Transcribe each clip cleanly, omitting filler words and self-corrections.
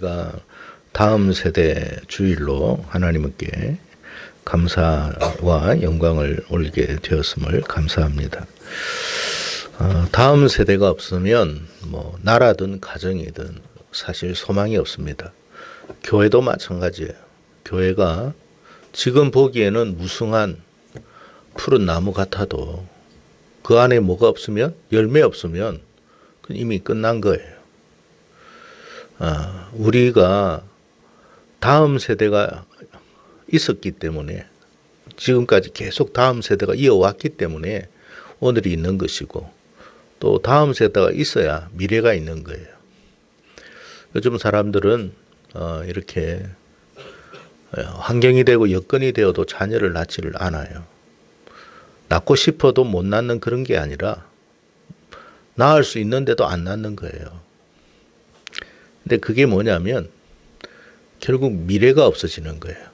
우리가 다음 세대 주일로 하나님께 감사와 영광을 올리게 되었음을 감사합니다. 다음 세대가 없으면 나라든 가정이든 사실 소망이 없습니다. 교회도 마찬가지예요. 교회가 지금 보기에는 무성한 푸른 나무 같아도 그 안에 뭐가 없으면, 열매 없으면 이미 끝난 거예요. 우리가 다음 세대가 있었기 때문에, 지금까지 계속 다음 세대가 이어왔기 때문에 오늘이 있는 것이고, 또 다음 세대가 있어야 미래가 있는 거예요. 요즘 사람들은 이렇게 환경이 되고 여건이 되어도 자녀를 낳지를 않아요. 낳고 싶어도 못 낳는 그런 게 아니라 낳을 수 있는데도 안 낳는 거예요. 근데 그게 뭐냐면 결국 미래가 없어지는 거예요.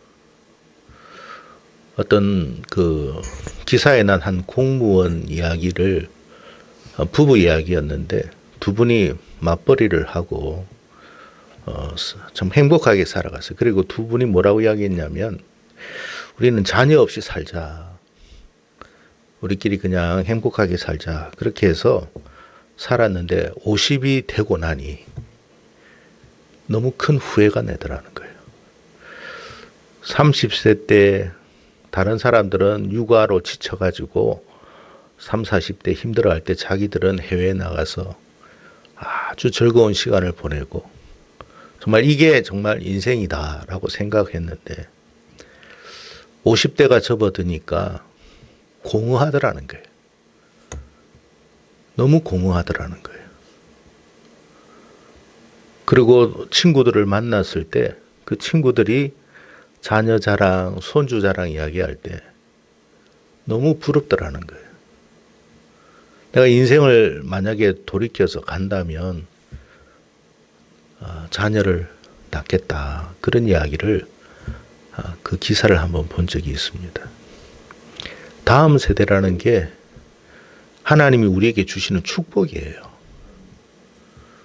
어떤 그 기사에 난 한 공무원 이야기를, 부부 이야기였는데 두 분이 맞벌이를 하고 참 행복하게 살아갔어요. 그리고 두 분이 뭐라고 이야기했냐면, 우리는 자녀 없이 살자. 우리끼리 그냥 행복하게 살자. 그렇게 해서 살았는데 50이 되고 나니 너무 큰 후회가 나더라는 거예요. 30세 때 다른 사람들은 육아로 지쳐가지고 30, 40대 힘들어할 때 자기들은 해외에 나가서 아주 즐거운 시간을 보내고 정말 이게 정말 인생이다라고 생각했는데 50대가 접어드니까 공허하더라는 거예요. 너무 공허하더라는 거예요. 그리고 친구들을 만났을 때 그 친구들이 자녀 자랑, 손주 자랑 이야기할 때 너무 부럽더라는 거예요. 내가 인생을 만약에 돌이켜서 간다면 자녀를 낳겠다. 그런 이야기를 그 기사를 한번 본 적이 있습니다. 다음 세대라는 게 하나님이 우리에게 주시는 축복이에요.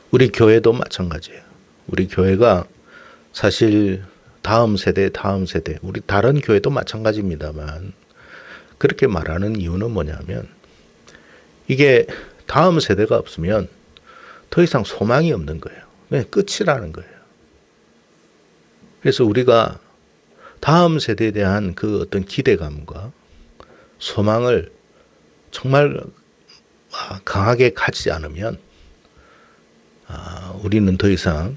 우리 교회도 마찬가지예요. 우리 교회가 사실 다음 세대, 우리 다른 교회도 마찬가지입니다만 그렇게 말하는 이유는 뭐냐면 이게 다음 세대가 없으면 더 이상 소망이 없는 거예요. 그냥 끝이라는 거예요. 그래서 우리가 다음 세대에 대한 그 어떤 기대감과 소망을 정말 강하게 가지지 않으면 우리는 더 이상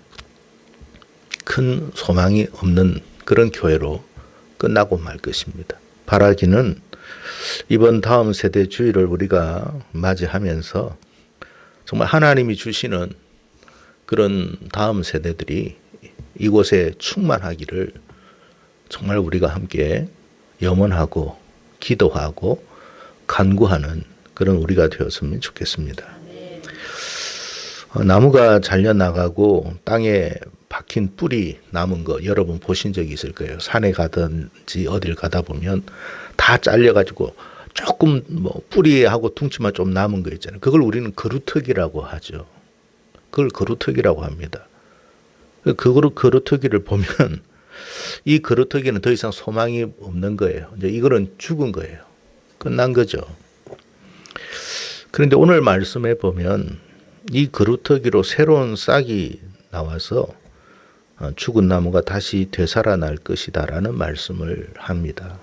큰 소망이 없는 그런 교회로 끝나고 말 것입니다. 바라기는 이번 다음 세대 주일을 우리가 맞이하면서 정말 하나님이 주시는 그런 다음 세대들이 이곳에 충만하기를 정말 우리가 함께 염원하고 기도하고 간구하는 그런 우리가 되었으면 좋겠습니다. 나무가 잘려나가고 땅에 박힌 뿌리 남은 거 여러분 보신 적이 있을 거예요. 산에 가든지 어딜 가다 보면 다 잘려가지고 조금 뿌리하고 둥치만 좀 남은 거 있잖아요. 그걸 우리는 거루터기라고 하죠. 그걸 거루터기라고 합니다. 거루터기를 보면 이 거루터기는 더 이상 소망이 없는 거예요. 이제 이거는 죽은 거예요. 끝난 거죠. 그런데 오늘 말씀에 보면 이 거루터기로 새로운 싹이 나와서 죽은 나무가 다시 되살아날 것이다라는 말씀을 합니다.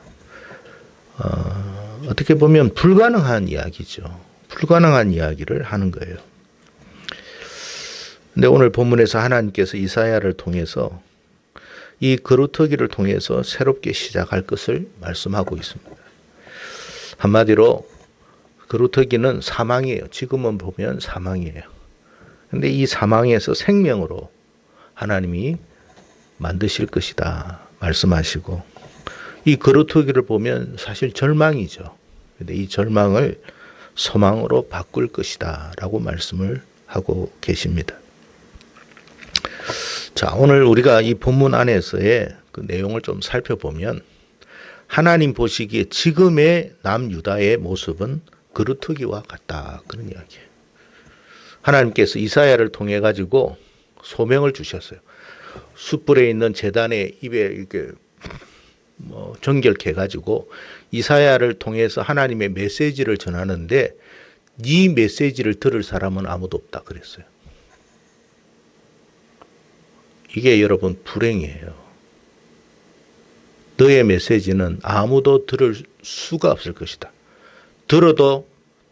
어떻게 보면 불가능한 이야기죠. 불가능한 이야기를 하는 거예요. 근데 오늘 본문에서 하나님께서 이사야를 통해서 이 거루터기를 통해서 새롭게 시작할 것을 말씀하고 있습니다. 한마디로 거루터기는 사망이에요. 지금은 보면 사망이에요. 근데 이 사망에서 생명으로 하나님이 만드실 것이다 말씀하시고, 이 거루터기를 보면 사실 절망이죠. 근데 이 절망을 소망으로 바꿀 것이다 라고 말씀을 하고 계십니다. 자, 오늘 우리가 이 본문 안에서의 그 내용을 좀 살펴보면 하나님 보시기에 지금의 남유다의 모습은 거루터기와 같다, 그런 이야기예요. 하나님께서 이사야를 통해 가지고 소명을 주셨어요. 숯불에 있는 제단의 입에 이렇게 정결케 가지고 이사야를 통해서 하나님의 메시지를 전하는데 이 메시지를 들을 사람은 아무도 없다 그랬어요. 이게 여러분 불행이에요. 너의 메시지는 아무도 들을 수가 없을 것이다. 들어도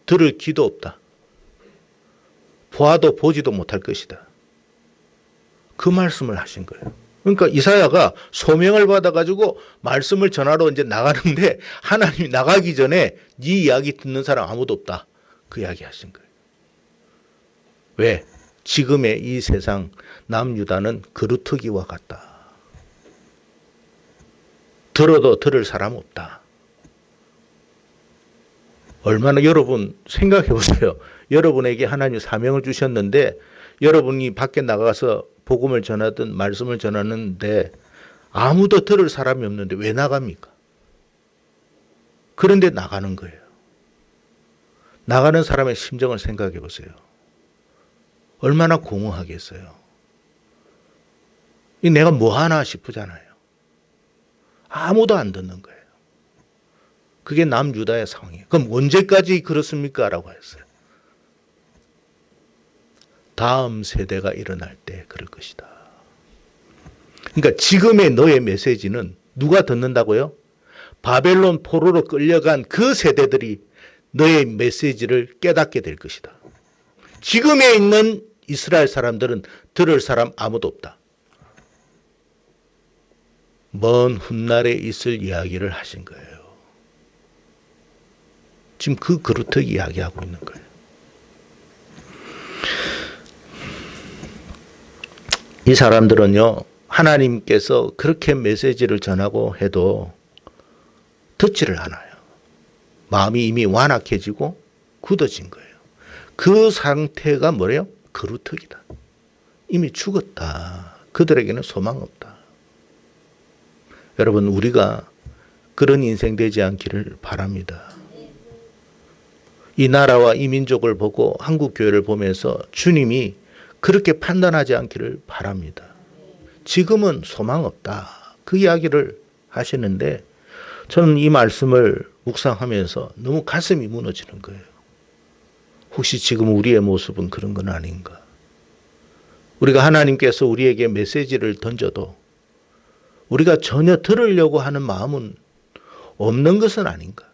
들을 귀도 없다. 보아도 보지도 못할 것이다. 그 말씀을 하신 거예요. 그러니까 이사야가 소명을 받아가지고 말씀을 전하러 이제 나가는데 하나님이 나가기 전에 네 이야기 듣는 사람 아무도 없다. 그 이야기 하신 거예요. 왜? 지금의 이 세상 남유다는 그루터기와 같다. 들어도 들을 사람 없다. 얼마나 여러분 생각해 보세요. 여러분에게 하나님 사명을 주셨는데 여러분이 밖에 나가서 복음을 전하든 말씀을 전하는데 아무도 들을 사람이 없는데 왜 나갑니까? 그런데 나가는 거예요. 나가는 사람의 심정을 생각해 보세요. 얼마나 공허하겠어요. 내가 뭐 하나 싶으잖아요. 아무도 안 듣는 거예요. 그게 남유다의 상황이에요. 그럼 언제까지 그렇습니까? 라고 했어요. 다음 세대가 일어날 때 그럴 것이다. 그러니까 지금의 너의 메시지는 누가 듣는다고요? 바벨론 포로로 끌려간 그 세대들이 너의 메시지를 깨닫게 될 것이다. 지금에 있는 이스라엘 사람들은 들을 사람 아무도 없다. 먼 훗날에 있을 이야기를 하신 거예요. 지금 그 그루터기 이야기하고 있는 거예요. 이 사람들은요, 하나님께서 그렇게 메시지를 전하고 해도 듣지를 않아요. 마음이 이미 완악해지고 굳어진 거예요. 그 상태가 뭐래요? 그루터기다. 이미 죽었다. 그들에게는 소망 없다. 여러분, 우리가 그런 인생 되지 않기를 바랍니다. 이 나라와 이 민족을 보고 한국 교회를 보면서 주님이 그렇게 판단하지 않기를 바랍니다. 지금은 소망 없다. 그 이야기를 하시는데 저는 이 말씀을 묵상하면서 너무 가슴이 무너지는 거예요. 혹시 지금 우리의 모습은 그런 건 아닌가? 우리가 하나님께서 우리에게 메시지를 던져도 우리가 전혀 들으려고 하는 마음은 없는 것은 아닌가?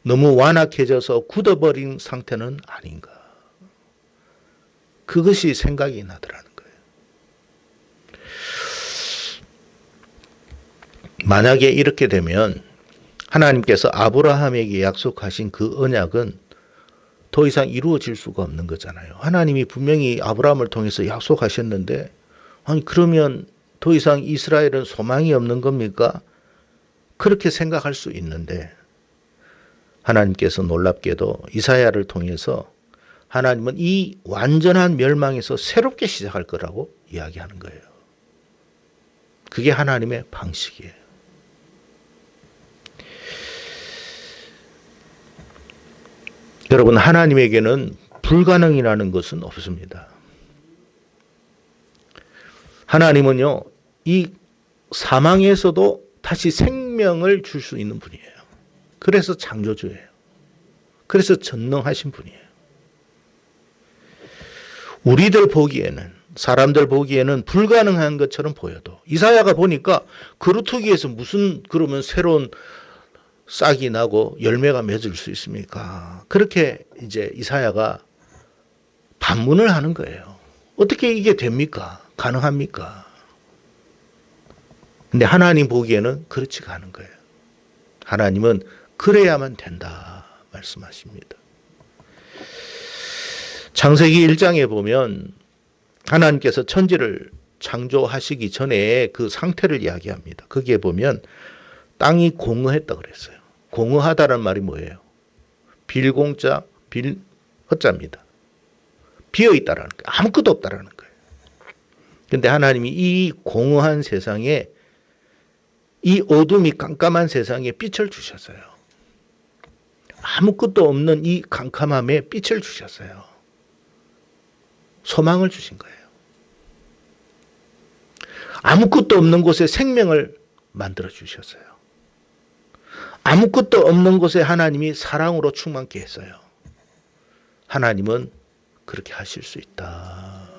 너무 완악해져서 굳어버린 상태는 아닌가? 그것이 생각이 나더라는 거예요. 만약에 이렇게 되면 하나님께서 아브라함에게 약속하신 그 언약은 더 이상 이루어질 수가 없는 거잖아요. 하나님이 분명히 아브라함을 통해서 약속하셨는데 아니 그러면 더 이상 이스라엘은 소망이 없는 겁니까? 그렇게 생각할 수 있는데 하나님께서 놀랍게도 이사야를 통해서 하나님은 이 완전한 멸망에서 새롭게 시작할 거라고 이야기하는 거예요. 그게 하나님의 방식이에요. 여러분, 하나님에게는 불가능이라는 것은 없습니다. 하나님은요, 이 사망에서도 다시 생명을 줄 수 있는 분이에요. 그래서 창조주예요. 그래서 전능하신 분이에요. 우리들 보기에는, 사람들 보기에는 불가능한 것처럼 보여도 이사야가 보니까 그루터기에서 무슨 그러면 새로운 싹이 나고 열매가 맺을 수 있습니까? 그렇게 이제 이사야가 반문을 하는 거예요. 어떻게 이게 됩니까? 가능합니까? 근데 하나님 보기에는 그렇지가 않은 거예요. 하나님은 그래야만 된다 말씀하십니다. 창세기 1장에 보면 하나님께서 천지를 창조하시기 전에 그 상태를 이야기합니다. 거기에 보면 땅이 공허했다 그랬어요. 공허하다는 말이 뭐예요? 빌공자, 빌허자입니다. 비어있다라는 거예요. 아무것도 없다라는 거예요. 그런데 하나님이 이 공허한 세상에, 이 어둠이 깜깜한 세상에 빛을 주셨어요. 아무것도 없는 이 캄캄함에 빛을 주셨어요. 소망을 주신 거예요. 아무것도 없는 곳에 생명을 만들어 주셨어요. 아무것도 없는 곳에 하나님이 사랑으로 충만케 했어요. 하나님은 그렇게 하실 수 있다.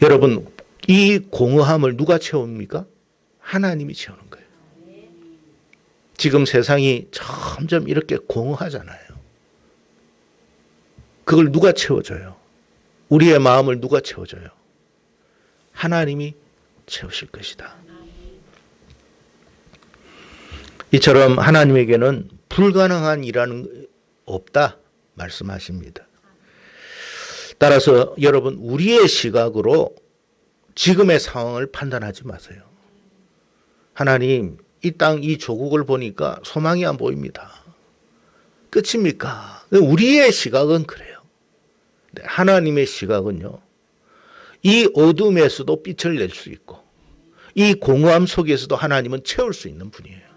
여러분, 이 공허함을 누가 채웁니까? 하나님이 채우는 거예요. 지금 세상이 점점 이렇게 공허하잖아요. 그걸 누가 채워줘요? 우리의 마음을 누가 채워줘요? 하나님이 채우실 것이다. 이처럼 하나님에게는 불가능한 일은 없다 말씀하십니다. 따라서 여러분, 우리의 시각으로 지금의 상황을 판단하지 마세요. 하나님, 이 땅, 이 조국을 보니까 소망이 안 보입니다. 끝입니까? 우리의 시각은 그래요. 하나님의 시각은요, 이 어둠에서도 빛을 낼 수 있고 이 공허함 속에서도 하나님은 채울 수 있는 분이에요.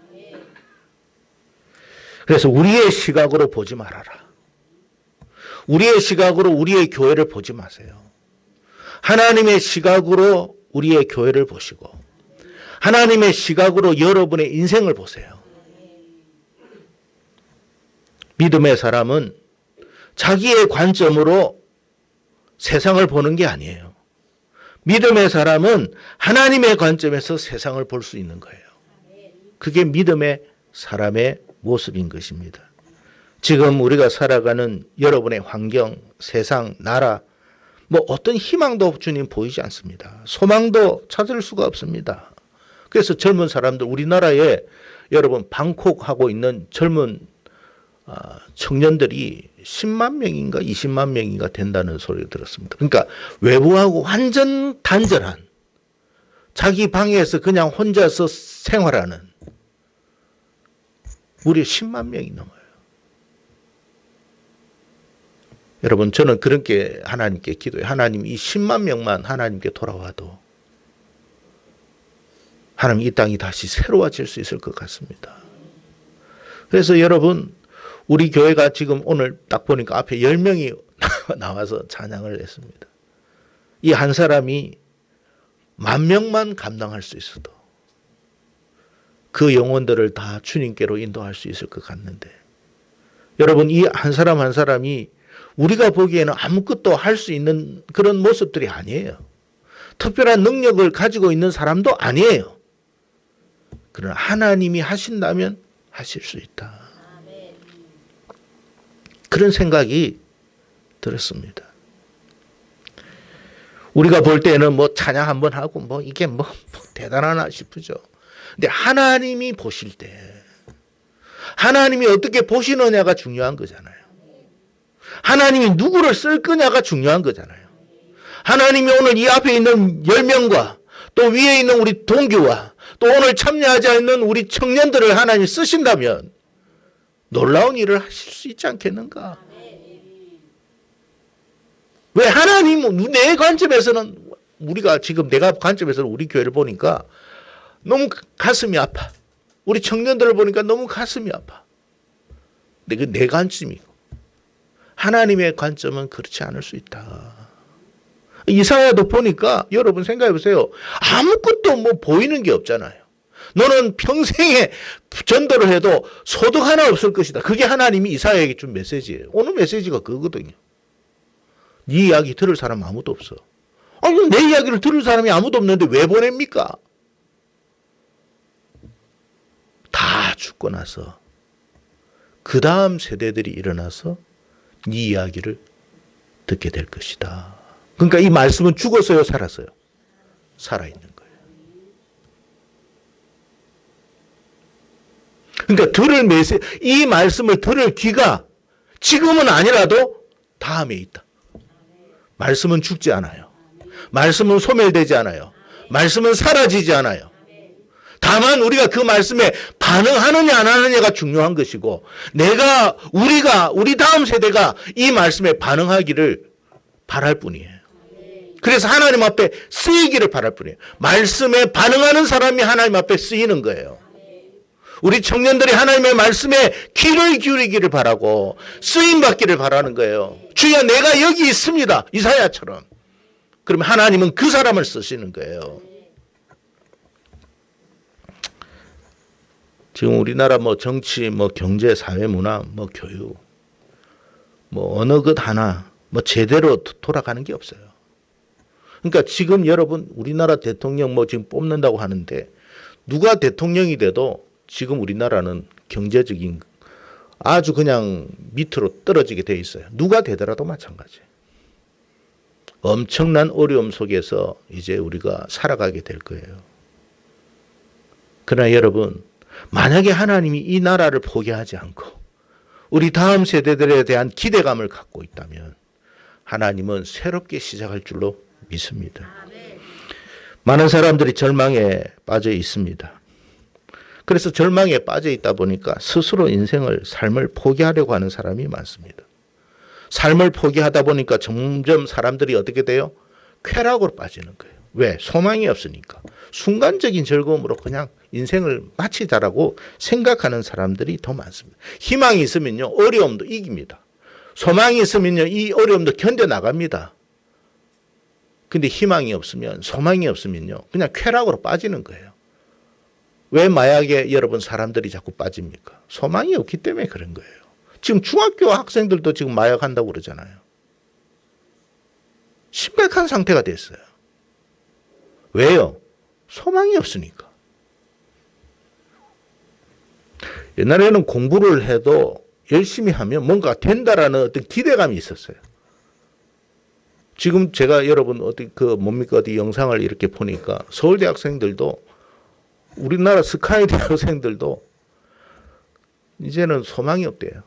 그래서 우리의 시각으로 보지 말아라. 우리의 시각으로 우리의 교회를 보지 마세요. 하나님의 시각으로 우리의 교회를 보시고 하나님의 시각으로 여러분의 인생을 보세요. 믿음의 사람은 자기의 관점으로 세상을 보는 게 아니에요. 믿음의 사람은 하나님의 관점에서 세상을 볼 수 있는 거예요. 그게 믿음의 사람의 모습인 것입니다. 지금 우리가 살아가는 여러분의 환경, 세상, 나라, 어떤 희망도 주님 보이지 않습니다. 소망도 찾을 수가 없습니다. 그래서 젊은 사람들, 우리나라에 여러분 방콕하고 있는 젊은 청년들이 10만 명인가 20만 명인가 된다는 소리를 들었습니다. 그러니까 외부하고 완전 단절한, 자기 방에서 그냥 혼자서 생활하는, 무려 10만 명이 넘어요. 여러분, 저는 그렇게 하나님께 기도해요. 하나님, 이 10만 명만 하나님께 돌아와도 하나님, 이 땅이 다시 새로워질 수 있을 것 같습니다. 그래서 여러분, 우리 교회가 지금 오늘 딱 보니까 앞에 10명이 나와서 찬양을 했습니다. 이 한 사람이 10,000명만 감당할 수 있어도 그 영혼들을 다 주님께로 인도할 수 있을 것 같는데, 여러분, 이 한 사람 한 사람이 우리가 보기에는 아무것도 할 수 있는 그런 모습들이 아니에요. 특별한 능력을 가지고 있는 사람도 아니에요. 그러나 하나님이 하신다면 하실 수 있다. 그런 생각이 들었습니다. 우리가 볼 때는 찬양 한번 하고 이게 대단하나 싶으죠. 근데 하나님이 보실 때, 하나님이 어떻게 보시느냐가 중요한 거잖아요. 하나님이 누구를 쓸 거냐가 중요한 거잖아요. 하나님이 오늘 이 앞에 있는 10명과 또 위에 있는 우리 동교와 또 오늘 참여하지 않는 우리 청년들을 하나님이 쓰신다면 놀라운 일을 하실 수 있지 않겠는가? 왜 하나님, 내 관점에서는, 우리가 지금 내가 관점에서는 우리 교회를 보니까 너무 가슴이 아파. 우리 청년들을 보니까 너무 가슴이 아파. 근데 그 내 관점이고 하나님의 관점은 그렇지 않을 수 있다. 이사야도 보니까 여러분 생각해 보세요. 아무것도 보이는 게 없잖아요. 너는 평생에 전도를 해도 소득 하나 없을 것이다. 그게 하나님이 이사야에게 준 메시지예요. 오늘 메시지가 그거거든요. 네 이야기 들을 사람 아무도 없어. 아니, 내 이야기를 들을 사람이 아무도 없는데 왜 보냅니까? 다 죽고 나서 그 다음 세대들이 일어나서 네 이야기를 듣게 될 것이다. 그러니까 이 말씀은 죽었어요, 살았어요? 살아있는 거예요. 그러니까 이 말씀을 들을 귀가 지금은 아니라도 다음에 있다. 말씀은 죽지 않아요. 말씀은 소멸되지 않아요. 말씀은 사라지지 않아요. 다만 우리가 그 말씀에 반응하느냐 안 하느냐가 중요한 것이고, 우리 다음 세대가 이 말씀에 반응하기를 바랄 뿐이에요. 그래서 하나님 앞에 쓰이기를 바랄 뿐이에요. 말씀에 반응하는 사람이 하나님 앞에 쓰이는 거예요. 우리 청년들이 하나님의 말씀에 귀를 기울이기를 바라고 쓰임 받기를 바라는 거예요. 주여, 내가 여기 있습니다. 이사야처럼. 그러면 하나님은 그 사람을 쓰시는 거예요. 지금 우리나라 뭐 정치, 뭐 경제, 사회, 문화, 뭐 교육, 뭐 어느 것 하나 뭐 제대로 돌아가는 게 없어요. 그러니까 지금 여러분 우리나라 대통령 뭐 지금 뽑는다고 하는데 누가 대통령이 돼도 지금 우리나라는 경제적인 아주 그냥 밑으로 떨어지게 돼 있어요. 누가 되더라도 마찬가지예요. 엄청난 어려움 속에서 이제 우리가 살아가게 될 거예요. 그러나 여러분, 만약에 하나님이 이 나라를 포기하지 않고 우리 다음 세대들에 대한 기대감을 갖고 있다면 하나님은 새롭게 시작할 줄로 믿습니다. 많은 사람들이 절망에 빠져 있습니다. 그래서 절망에 빠져 있다 보니까 스스로 삶을 포기하려고 하는 사람이 많습니다. 삶을 포기하다 보니까 점점 사람들이 어떻게 돼요? 쾌락으로 빠지는 거예요. 왜? 소망이 없으니까. 순간적인 즐거움으로 그냥 인생을 마치자라고 생각하는 사람들이 더 많습니다. 희망이 있으면요, 어려움도 이깁니다. 소망이 있으면요, 이 어려움도 견뎌나갑니다. 근데 희망이 없으면, 소망이 없으면요, 그냥 쾌락으로 빠지는 거예요. 왜 마약에 여러분 사람들이 자꾸 빠집니까? 소망이 없기 때문에 그런 거예요. 지금 중학교 학생들도 지금 마약한다고 그러잖아요. 심각한 상태가 됐어요. 왜요? 소망이 없으니까. 옛날에는 공부를 해도 열심히 하면 뭔가 된다라는 어떤 기대감이 있었어요. 지금 제가 여러분 어디 영상을 이렇게 보니까 서울대 학생들도 우리나라 스카이대 학생들도 이제는 소망이 없대요.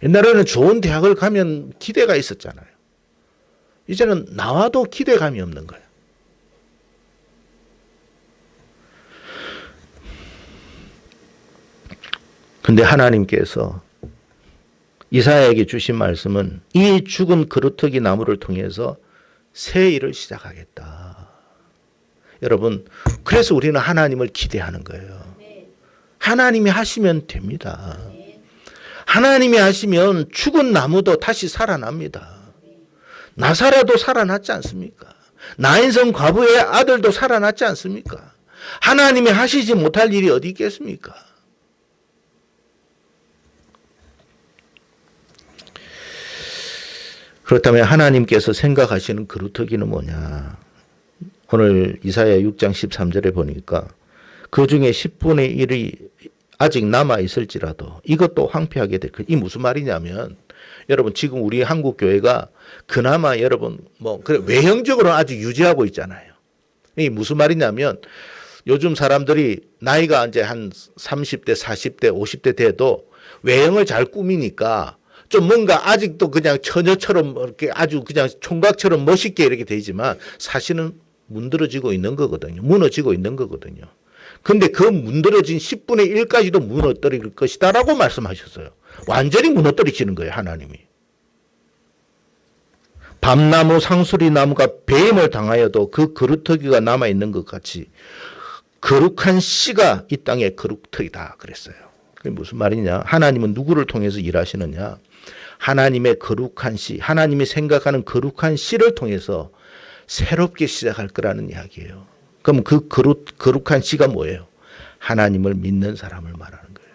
옛날에는 좋은 대학을 가면 기대가 있었잖아요. 이제는 나와도 기대감이 없는 거예요. 근데 하나님께서 이사야에게 주신 말씀은 이 죽은 그루터기 나무를 통해서 새 일을 시작하겠다. 여러분, 그래서 우리는 하나님을 기대하는 거예요. 하나님이 하시면 됩니다. 하나님이 하시면 죽은 나무도 다시 살아납니다. 나사라도 살아났지 않습니까? 나인성 과부의 아들도 살아났지 않습니까? 하나님이 하시지 못할 일이 어디 있겠습니까? 그렇다면 하나님께서 생각하시는 그루터기는 뭐냐? 오늘 이사야 6장 13절에 보니까 그 중에 10분의 1이 아직 남아있을지라도 이것도 황폐하게 될 거예요. 이 무슨 말이냐면 여러분 지금 우리 한국 교회가 그나마 여러분 외형적으로는 아주 유지하고 있잖아요. 이게 무슨 말이냐면 요즘 사람들이 나이가 이제 한 30대, 40대, 50대 돼도 외형을 잘 꾸미니까 좀 뭔가 아직도 그냥 처녀처럼 이렇게 아주 그냥 총각처럼 멋있게 이렇게 되지만 사실은 문드러지고 있는 거거든요. 무너지고 있는 거거든요. 근데 그 문드러진 10분의 1까지도 무너뜨릴 것이다라고 말씀하셨어요. 완전히 무너뜨리시는 거예요, 하나님이. 밤나무, 상수리 나무가 배임을 당하여도 그 그루터기가 남아있는 것 같이 거룩한 씨가 이 땅의 그루터기다 그랬어요. 그게 무슨 말이냐? 하나님은 누구를 통해서 일하시느냐? 하나님의 거룩한 씨, 하나님이 생각하는 거룩한 씨를 통해서 새롭게 시작할 거라는 이야기예요. 그럼 그 거룩한 씨가 뭐예요? 하나님을 믿는 사람을 말하는 거예요.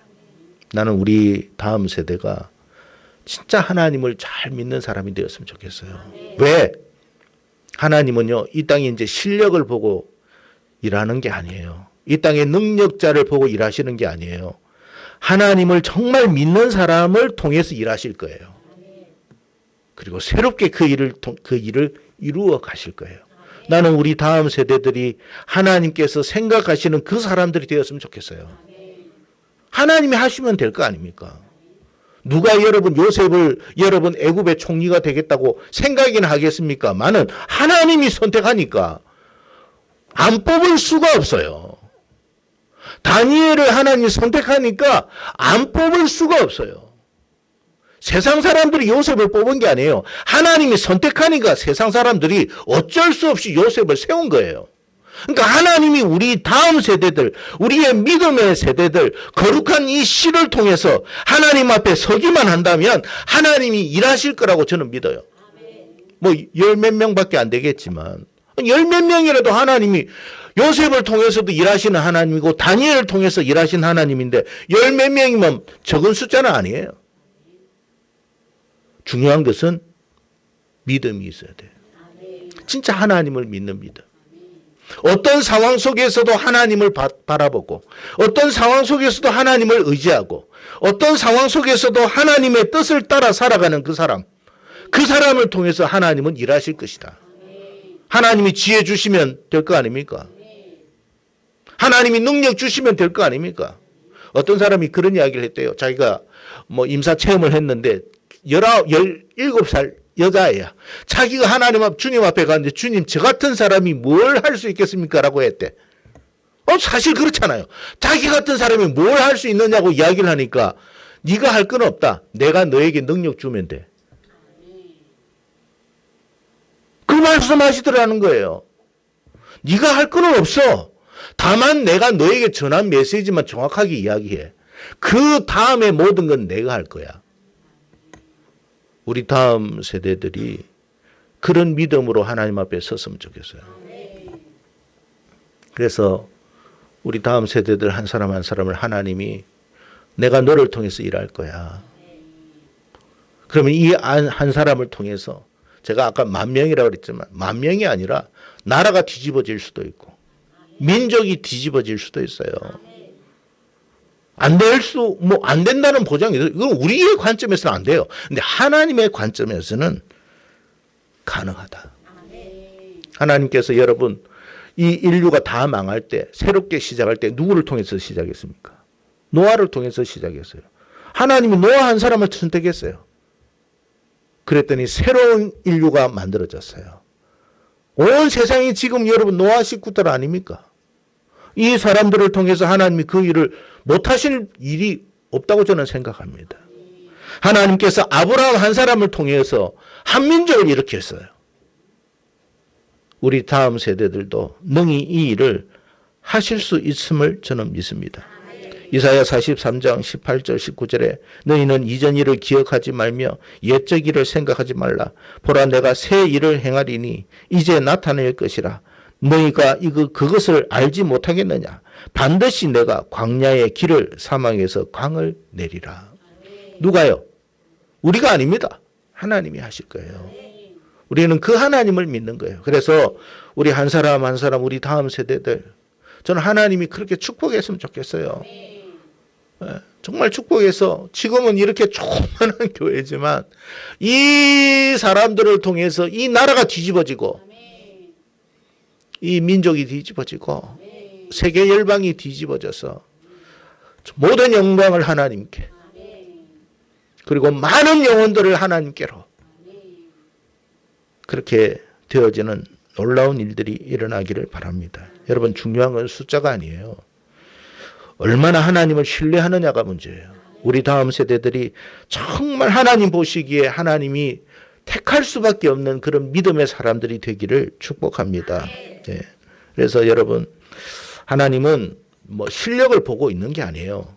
나는 우리 다음 세대가 진짜 하나님을 잘 믿는 사람이 되었으면 좋겠어요. 왜? 하나님은요, 이 땅에 이제 실력을 보고 일하는 게 아니에요. 이 땅의 능력자를 보고 일하시는 게 아니에요. 하나님을 정말 믿는 사람을 통해서 일하실 거예요. 그리고 새롭게 그 일을 이루어 가실 거예요. 나는 우리 다음 세대들이 하나님께서 생각하시는 그 사람들이 되었으면 좋겠어요. 하나님이 하시면 될 거 아닙니까? 누가 요셉을 애굽의 총리가 되겠다고 생각이나 하겠습니까? 많은 하나님이 선택하니까 안 뽑을 수가 없어요. 다니엘을 하나님이 선택하니까 안 뽑을 수가 없어요. 세상 사람들이 요셉을 뽑은 게 아니에요. 하나님이 선택하니까 세상 사람들이 어쩔 수 없이 요셉을 세운 거예요. 그러니까 하나님이 우리 다음 세대들, 우리의 믿음의 세대들, 거룩한 이 씨를 통해서 하나님 앞에 서기만 한다면 하나님이 일하실 거라고 저는 믿어요. 뭐 열 몇 명밖에 안 되겠지만 열 몇 명이라도 하나님이 요셉을 통해서도 일하시는 하나님이고 다니엘을 통해서 일하신 하나님인데 열 몇 명이면 적은 숫자는 아니에요. 중요한 것은 믿음이 있어야 돼요. 진짜 하나님을 믿는 믿음. 어떤 상황 속에서도 하나님을 바라보고 어떤 상황 속에서도 하나님을 의지하고 어떤 상황 속에서도 하나님의 뜻을 따라 살아가는 그 사람을 통해서 하나님은 일하실 것이다. 하나님이 지혜 주시면 될 거 아닙니까? 하나님이 능력 주시면 될 거 아닙니까? 어떤 사람이 그런 이야기를 했대요. 자기가 뭐 임사 체험을 했는데 17살 여자애야. 자기가 주님 앞에 갔는데 주님 저 같은 사람이 뭘 할 수 있겠습니까? 라고 했대. 사실 그렇잖아요. 자기 같은 사람이 뭘 할 수 있느냐고 이야기를 하니까 네가 할 건 없다. 내가 너에게 능력 주면 돼. 그 말씀하시더라는 거예요. 네가 할 건 없어. 다만 내가 너에게 전한 메시지만 정확하게 이야기해. 그 다음에 모든 건 내가 할 거야. 우리 다음 세대들이 그런 믿음으로 하나님 앞에 섰으면 좋겠어요. 그래서 우리 다음 세대들 한 사람 한 사람을 하나님이 내가 너를 통해서 일할 거야. 그러면 이 한 사람을 통해서 제가 아까 10,000명이라고 그랬지만 10,000명이 아니라 나라가 뒤집어질 수도 있고 민족이 뒤집어질 수도 있어요. 안 된다는 보장이 있어요. 이건 우리의 관점에서는 안 돼요. 근데 하나님의 관점에서는 가능하다. 하나님께서 여러분, 이 인류가 다 망할 때, 새롭게 시작할 때 누구를 통해서 시작했습니까? 노아를 통해서 시작했어요. 하나님이 노아 한 사람을 선택했어요. 그랬더니 새로운 인류가 만들어졌어요. 온 세상이 지금 여러분 노아 식구들 아닙니까? 이 사람들을 통해서 하나님이 그 일을 못하실 일이 없다고 저는 생각합니다. 하나님께서 아브라함 한 사람을 통해서 한민족을 일으켰어요. 우리 다음 세대들도 능히 이 일을 하실 수 있음을 저는 믿습니다. 이사야 43장 18절 19절에 너희는 이전 일을 기억하지 말며 옛적 일을 생각하지 말라. 보라 내가 새 일을 행하리니 이제 나타낼 것이라. 너희가 그것을 알지 못하겠느냐. 반드시 내가 광야의 길을 사망에서 강을 내리라. 누가요? 우리가 아닙니다. 하나님이 하실 거예요. 우리는 그 하나님을 믿는 거예요. 그래서 우리 한 사람 한 사람 우리 다음 세대들 저는 하나님이 그렇게 축복했으면 좋겠어요. 정말 축복해서 지금은 이렇게 조그만한 교회지만 이 사람들을 통해서 이 나라가 뒤집어지고 이 민족이 뒤집어지고 세계 열방이 뒤집어져서 모든 영광을 하나님께 그리고 많은 영혼들을 하나님께로 그렇게 되어지는 놀라운 일들이 일어나기를 바랍니다. 여러분 중요한 건 숫자가 아니에요. 얼마나 하나님을 신뢰하느냐가 문제예요. 우리 다음 세대들이 정말 하나님 보시기에 하나님이 택할 수밖에 없는 그런 믿음의 사람들이 되기를 축복합니다. 예. 그래서 여러분 하나님은 뭐 실력을 보고 있는 게 아니에요.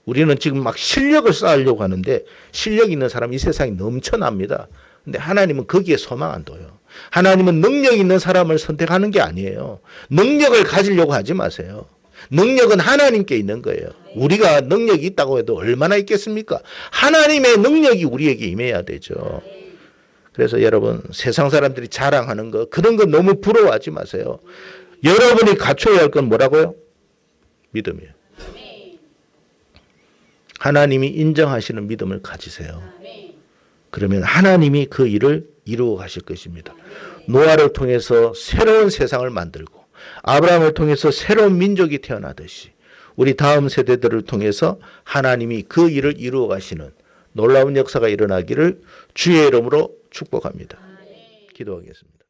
우리는 지금 막 실력을 쌓으려고 하는데 실력 있는 사람이 이 세상에 넘쳐납니다. 근데 하나님은 거기에 소망 안 둬요. 하나님은 능력 있는 사람을 선택하는 게 아니에요. 능력을 가지려고 하지 마세요. 능력은 하나님께 있는 거예요. 우리가 능력이 있다고 해도 얼마나 있겠습니까? 하나님의 능력이 우리에게 임해야 되죠. 그래서 여러분 세상 사람들이 자랑하는 거 그런 거 너무 부러워하지 마세요. 여러분이 갖춰야 할 건 뭐라고요? 믿음이에요. 하나님이 인정하시는 믿음을 가지세요. 그러면 하나님이 그 일을 이루어 가실 것입니다. 노아를 통해서 새로운 세상을 만들고 아브라함을 통해서 새로운 민족이 태어나듯이 우리 다음 세대들을 통해서 하나님이 그 일을 이루어 가시는 놀라운 역사가 일어나기를 주의 이름으로 축복합니다. 기도하겠습니다.